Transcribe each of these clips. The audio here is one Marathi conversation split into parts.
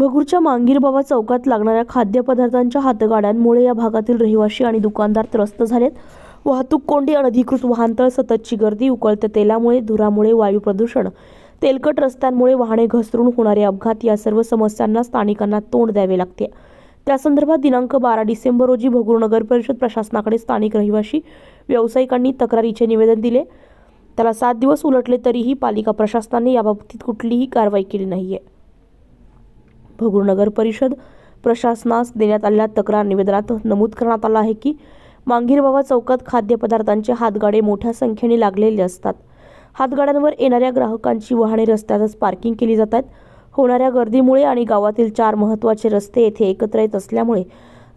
भगूरच्या मांगीरबाबा चौकात लागणाऱ्या खाद्यपदार्थांच्या हातगाड्यांमुळे या भागातील रहिवासी आणि दुकानदार त्रस्त झालेत। वाहतूक कोंडी, अनधिकृत वाहनतळ, सततची गर्दी, उकळत्या तेलामुळे, धुरामुळे, वायू प्रदूषण, तेलकट रस्त्यांमुळे वाहने घसरून होणारे अपघात या सर्व समस्यांना स्थानिकांना तोंड द्यावे लागते। त्या संदर्भात दिनांक 12 डिसेंबर रोजी भगूर नगर परिषद प्रशासनाकडे स्थानिक रहिवासी व्यावसायिकांनी तक्रारीचे निवेदन दिले। त्याला 7 दिवस उलटले तरीही पालिका प्रशासनाने याबाबतीत कुठलीही कारवाई केली नाहीये। भगूर नगर परिषद प्रशासनास देण्यात आलेल्या तक्रार निवेदनात नमूद करण्यात आलं आहे की मांगीरबाबा चौकात खाद्यपदार्थांचे हातगाडे मोठ्या संख्येने लागलेले असतात। हातगाड्यांवर येणाऱ्या ग्राहकांची वाहने रस्त्यातच पार्किंग केली जातात। होणाऱ्या गर्दीमुळे आणि गावातील 4 महत्त्वाचे रस्ते येथे एकत्र येत असल्यामुळे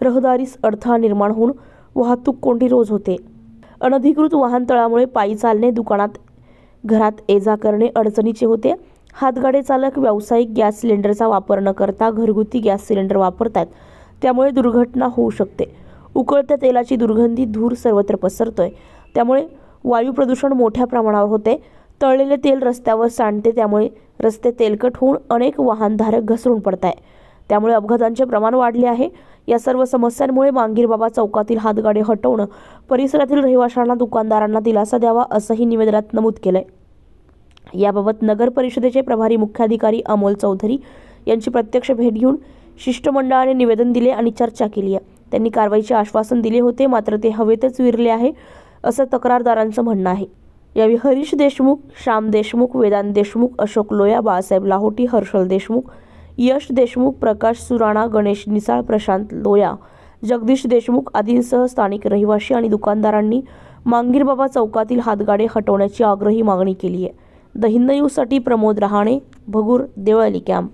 रहदारीस अडथळा निर्माण होऊन वाहतूक कोंडी रोज होते। अनधिकृत वाहनतळामुळे पायी चालणे, दुकानात, घरात ये-जा करणे अडचणीचे होते। हातगाडे चालक व्यावसायिक गॅस सिलेंडरचा वापर न करता घरगुती गॅस सिलेंडर वापरतात, त्यामुळे दुर्घटना होऊ शकते। उकळत्या तेलाची दुर्गंधी, धूर सर्वत्र पसरतोय, त्यामुळे वायू प्रदूषण मोठ्या प्रमाणावर होते। तळलेले तेल रस्त्यावर सांडते, त्यामुळे रस्ते तेलकट होऊन अनेक वाहनधारक घसरून पडत आहेत, त्यामुळे अपघातांचे प्रमाण वाढले आहे। या सर्व समस्यांमुळे मांगीरबाबा चौकातील हातगाडे हटवणं, परिसरातील रहिवाशांना, दुकानदारांना दिलासा द्यावा असंही निवेदनात नमूद केलंय। याबाबत नगर परिषदेचे प्रभारी मुख्याधिकारी अमोल चौधरी यांची प्रत्यक्ष भेट घेऊन शिष्टमंडळाने निवेदन दिले आणि चर्चा केली आहे। त्यांनी कारवाईचे आश्वासन दिले होते, मात्र ते हवेतच विरले आहे असं तक्रारदारांचं म्हणणं आहे। यावेळी हरीश देशमुख, श्याम देशमुख, वेदांत देशमुख, अशोक लोया, बाळासाहेब लाहोटी, हर्षल देशमुख, यश देशमुख, प्रकाश सुराणा, गणेश निसाळ, प्रशांत लोया, जगदीश देशमुख आदींसह स्थानिक रहिवासी आणि दुकानदारांनी मांगीरबाबा चौकातील हातगाडे हटवण्याची आग्रही मागणी केली आहे। द हिंद न्यूजसाठी प्रमोद रहाणे, भगूर, देवळाली कॅम्प।